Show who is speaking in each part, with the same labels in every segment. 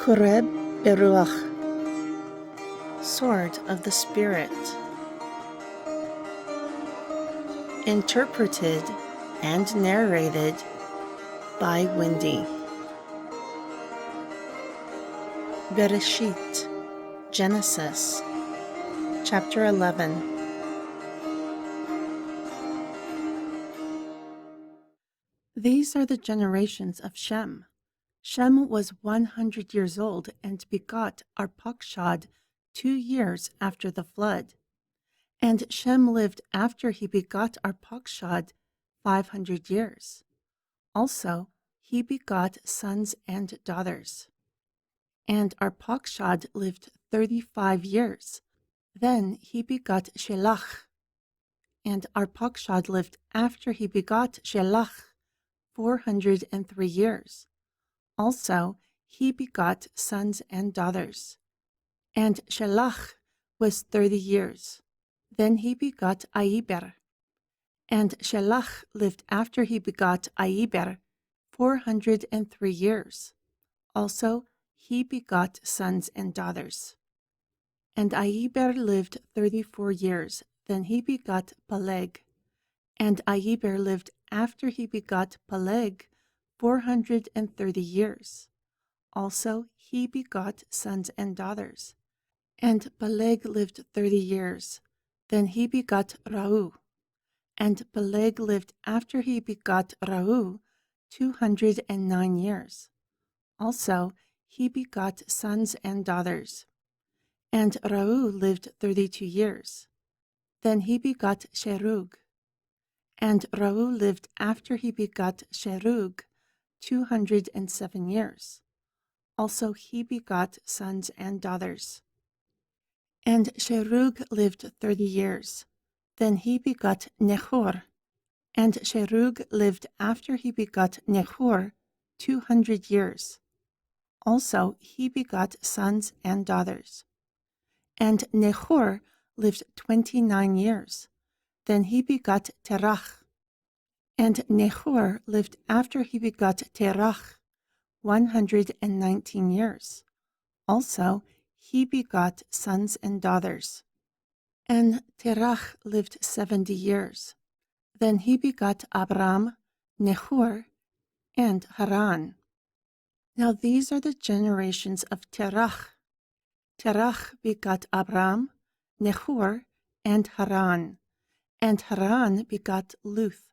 Speaker 1: Choreb Beruach, Sword of the Spirit. Interpreted and narrated by Wendy. Bereshit, Genesis, chapter 11. These are the generations of Shem. Shem was 100 years old and begot Arpachshad 2 years after the flood. And Shem lived after he begot Arpachshad 500 years. Also, he begot sons and daughters. And Arpachshad lived 35 years. Then he begot Shelach. And Arpachshad lived after he begot Shelach 403 years. Also, he begot sons and daughters. And Shelach was 30 years. Then he begot Aiber. And Shelach lived after he begot Aiber 403 years. Also, he begot sons and daughters. And Aiber lived 34 years. Then he begot Peleg. And Aiber lived after he begot Peleg 430 years. Also, he begot sons and daughters. And Peleg lived 30 years. Then he begot Rau. And Peleg lived after he begot Rau 209 years. Also, he begot sons and daughters. And Rau lived 32 years. Then he begot Sherug. And Rau lived after he begot Sherug 207 years. Also, he begot sons and daughters. And Sherug lived 30 years. Then he begot Nechor. And Sherug lived after he begot Nechor 200 years. Also, he begot sons and daughters. And Nechor lived 29 years. Then he begot Terach. And Nechor lived after he begot Terach 119 years. Also, he begot sons and daughters. And Terach lived 70 years. Then he begot Abram, Nechor, and Haran. Now these are the generations of Terach. Terach begot Abram, Nechor, and Haran. And Haran begot Luth.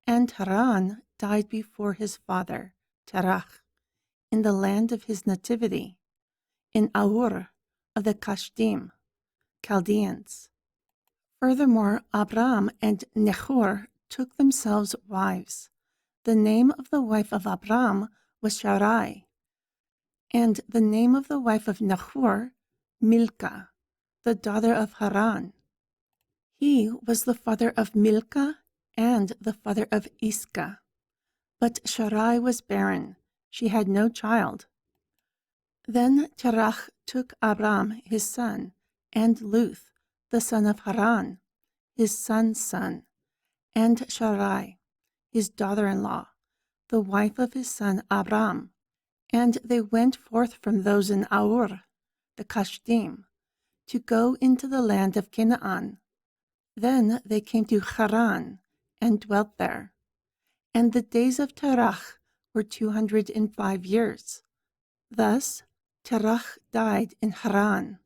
Speaker 1: And Haran died before his father, Terach, in the land of his nativity, in Ur of the Kashdim, Chaldeans. Furthermore, Abram and Nechor took themselves wives. The name of the wife of Abram was Sarai, and the name of the wife of Nechor, Milcah, the daughter of Haran. He was the father of Milcah and the father of Iscah. But Sarai was barren. She had no child. Then Terach took Abram his son, and Luth, the son of Haran, his son's son, and Sarai, his daughter-in-law, the wife of his son Abram. And they went forth from those in Ur, the Kashdim, to go into the land of Canaan. Then they came to Haran, and dwelt there. And the days of Terach were 205 years. Thus Terach died in Haran.